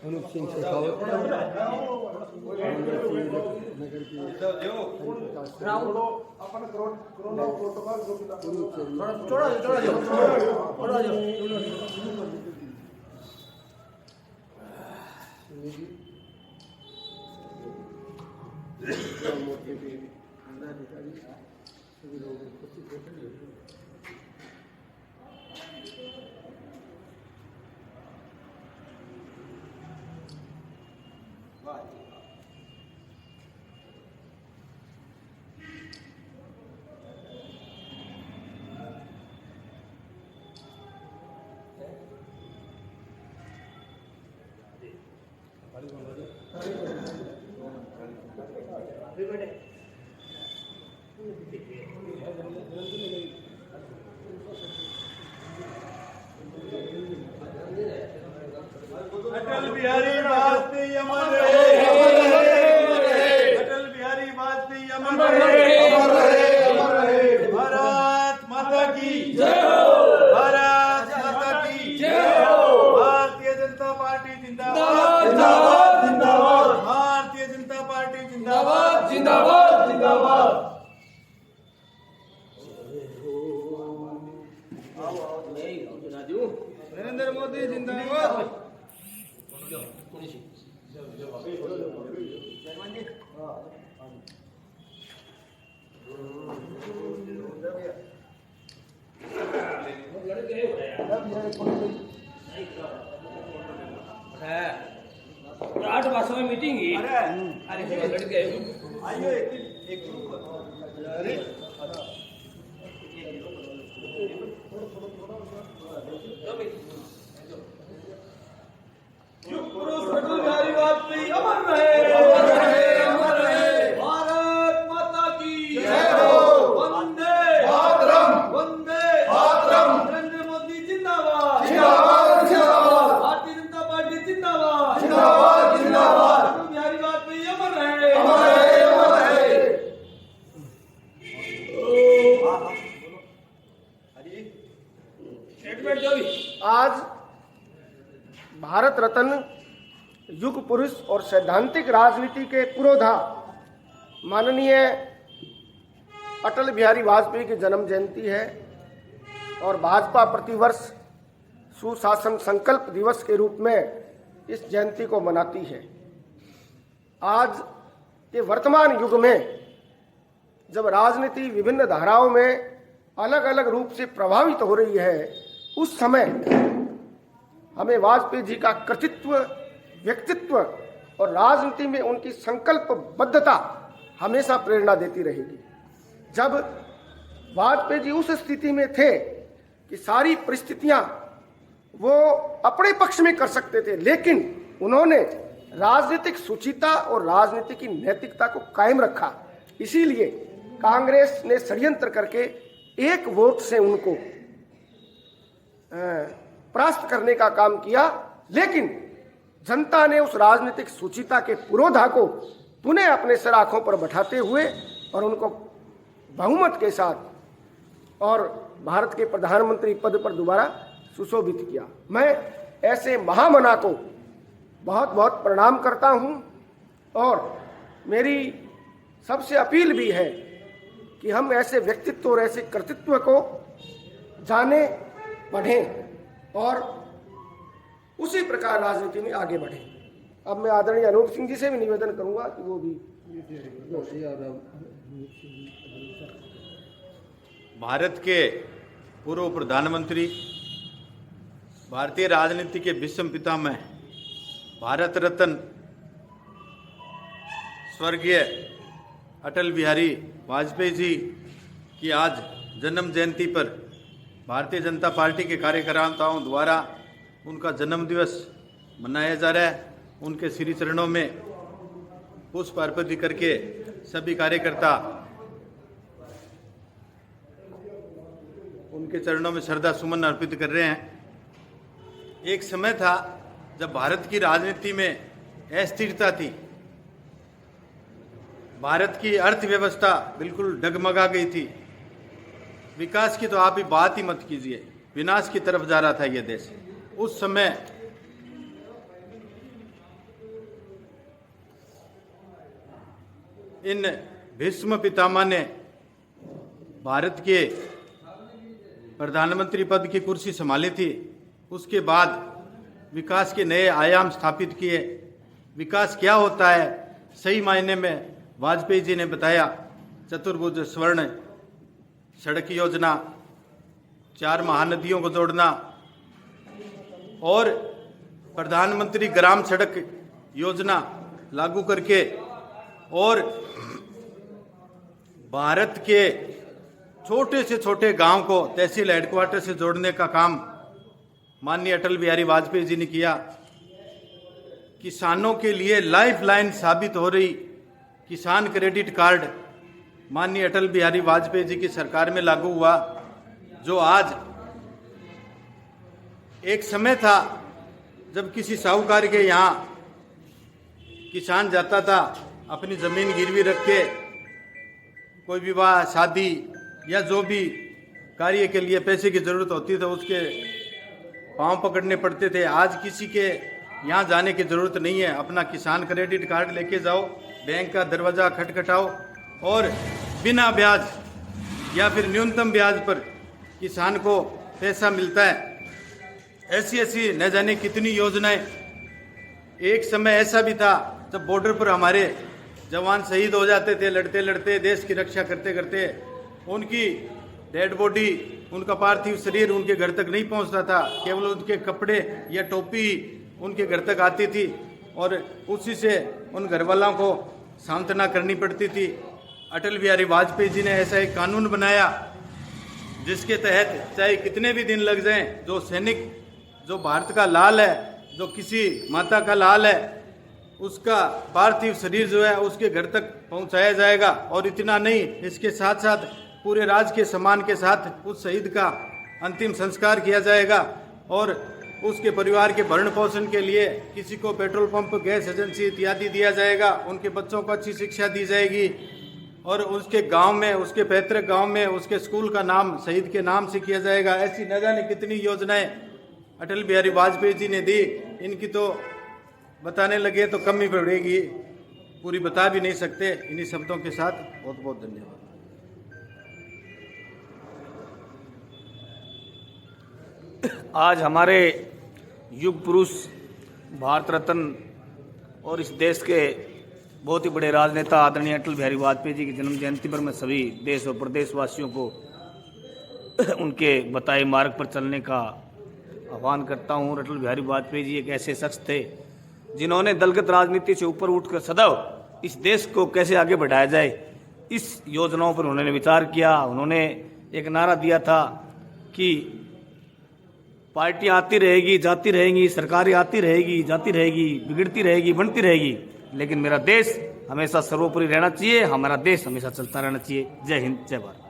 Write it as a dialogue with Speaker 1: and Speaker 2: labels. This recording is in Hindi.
Speaker 1: अनूप सिंह शेखावत नगर की जिलाधिकारी सभी लोग उपस्थित हैं।
Speaker 2: अटल बिहारी वाजपेयी अमर रहे, अटल बिहारी वाजपेयी अमर रहे, भारत माता की जय हो, भारत माता की जय हो, भारतीय जनता पार्टी जिंदाबाद जिंदाबाद जिंदाबाद, भारतीय जनता पार्टी जिंदाबाद जिंदाबाद जिंदाबाद। नरेंद्र मोदी जिंदाबाद।
Speaker 3: आठ भाषा में मीटिंग ही अरे लड़के
Speaker 2: आइए एक अटल बिहारी वाजपेयी अमर रहे, अमर रहे, अमर रहे, भारत माता की जय हो, वंदे मातरम, वंदे मातरम, नरेंद्र मोदी जिंदाबाद जिंदाबाद जिंदाबाद, भारतीय जनता पार्टी जिंदाबाद जिंदाबाद जिंदाबाद, अटल बिहारी वाजपेयी अमर रहे, अमर रहे, अमर रहे।
Speaker 3: स्टेटमेंट जो भी
Speaker 4: आज भारत रत्न युग पुरुष और सैद्धांतिक राजनीति के पुरोधा माननीय अटल बिहारी वाजपेयी की जन्म जयंती है और भाजपा प्रतिवर्ष सुशासन संकल्प दिवस के रूप में इस जयंती को मनाती है। आज के वर्तमान युग में जब राजनीति विभिन्न धाराओं में अलग अलग रूप से प्रभावित हो रही है, उस समय हमें वाजपेयी जी का कृतित्व, व्यक्तित्व और राजनीति में उनकी संकल्पबद्धता हमेशा प्रेरणा देती रहेगी। जब वाजपेयी जी उस स्थिति में थे कि सारी परिस्थितियां वो अपने पक्ष में कर सकते थे, लेकिन उन्होंने राजनीतिक सुचिता और राजनीति की नैतिकता को कायम रखा। इसीलिए कांग्रेस ने षड्यंत्र करके एक वोट से उनको परास्त करने का काम किया, लेकिन जनता ने उस राजनीतिक सुचिता के पुरोधा को पुनः अपने सिर आंखों पर बैठाते हुए और उनको बहुमत के साथ और भारत के प्रधानमंत्री पद पर दोबारा सुशोभित किया। मैं ऐसे महामना को बहुत बहुत प्रणाम करता हूं और मेरी सबसे अपील भी है कि हम ऐसे व्यक्तित्व और ऐसे कर्तृत्व को जाने, पढ़ें और उसी प्रकार राजनीति में आगे बढ़ें। अब मैं आदरणीय अनूप सिंह जी से भी निवेदन करूंगा कि वो भी
Speaker 2: भारत के पूर्व प्रधानमंत्री, भारतीय राजनीति के विश्व पितामह, भारत रत्न स्वर्गीय अटल बिहारी वाजपेयी जी की आज जन्म जयंती पर भारतीय जनता पार्टी के कार्यकर्ताओं द्वारा उनका जन्म दिवस मनाया जा रहा है। उनके श्री चरणों में पुष्प अर्पित करके सभी कार्यकर्ता उनके चरणों में श्रद्धा सुमन अर्पित कर रहे हैं। एक समय था जब भारत की राजनीति में अस्थिरता थी,
Speaker 5: भारत की अर्थव्यवस्था बिल्कुल डगमगा गई थी। विकास की तो आप ही बात ही मत कीजिए, विनाश की तरफ जा रहा था ये देश। उस समय इन भीष्म पितामह ने भारत के प्रधानमंत्री पद की कुर्सी संभाली थी। उसके बाद विकास के नए आयाम स्थापित किए। विकास क्या होता है सही मायने में वाजपेयी जी ने बताया। चतुर्भुज स्वर्ण सड़क योजना, 4 महानदियों को जोड़ना और प्रधानमंत्री ग्राम सड़क योजना लागू करके और भारत के छोटे से छोटे गांव को तहसील हेडक्वार्टर से जोड़ने का काम माननीय अटल बिहारी वाजपेयी जी ने किया। किसानों के लिए लाइफ लाइन साबित हो रही किसान क्रेडिट कार्ड माननीय अटल बिहारी वाजपेयी जी की सरकार में लागू हुआ। जो आज एक समय था जब किसी साहूकार के यहाँ किसान जाता था अपनी जमीन गिरवी रख के कोई विवाह शादी या जो भी कार्य के लिए पैसे की जरूरत होती तो उसके पांव पकड़ने पड़ते थे। आज किसी के यहाँ जाने की जरूरत नहीं है। अपना किसान क्रेडिट कार्ड लेके जाओ, बैंक का दरवाजा खटखटाओ और बिना ब्याज या फिर न्यूनतम ब्याज पर किसान को पैसा मिलता है। ऐसी ऐसी न जाने कितनी योजनाएं। एक समय ऐसा भी था जब बॉर्डर पर हमारे जवान शहीद हो जाते थे, लड़ते लड़ते देश की रक्षा करते करते उनकी डेड बॉडी, उनका पार्थिव शरीर उनके घर तक नहीं पहुंचता था। केवल उनके कपड़े या टोपी उनके घर तक आती थी और उसी से उन घर वालों को सांत्वना करनी पड़ती थी। अटल बिहारी वाजपेयी जी ने ऐसा एक कानून बनाया जिसके तहत चाहे कितने भी दिन लग जाएं, जो सैनिक जो भारत का लाल है, जो किसी माता का लाल है, उसका पार्थिव शरीर जो है उसके घर तक पहुंचाया जाएगा। और इतना नहीं, इसके साथ साथ पूरे राज्य के सम्मान के साथ उस शहीद का अंतिम संस्कार किया जाएगा और उसके परिवार के भरण पोषण के लिए किसी को पेट्रोल पंप, गैस एजेंसी इत्यादि दिया जाएगा। उनके बच्चों को अच्छी शिक्षा दी जाएगी और उसके गांव में, उसके पैतृक गांव में उसके स्कूल का नाम शहीद के नाम से किया जाएगा। ऐसी न जाने कितनी योजनाएं अटल बिहारी वाजपेयी जी ने दी। इनकी तो बताने लगे तो कम ही पड़ेगी, पूरी बता भी नहीं सकते। इन्हीं शब्दों के साथ बहुत बहुत धन्यवाद।
Speaker 3: आज हमारे युग पुरुष, भारत रत्न और इस देश के बहुत ही बड़े राजनेता आदरणीय अटल बिहारी वाजपेयी जी की जन्म जयंती पर मैं सभी देश और प्रदेशवासियों को उनके बताए मार्ग पर चलने का आह्वान करता हूँ। अटल बिहारी वाजपेयी जी एक ऐसे शख्स थे जिन्होंने दलगत राजनीति से ऊपर उठकर सदैव इस देश को कैसे आगे बढ़ाया जाए, इस योजनाओं पर उन्होंने विचार किया। उन्होंने एक नारा दिया था कि पार्टियां आती रहेगी, जाती रहेंगी, सरकारें आती रहेगी, जाती रहेगी, बिगड़ती रहेगी, बनती रहेगी, लेकिन मेरा देश हमेशा सर्वोपरि रहना चाहिए, हमारा देश हमेशा चलता रहना चाहिए। जय हिंद, जय भारत।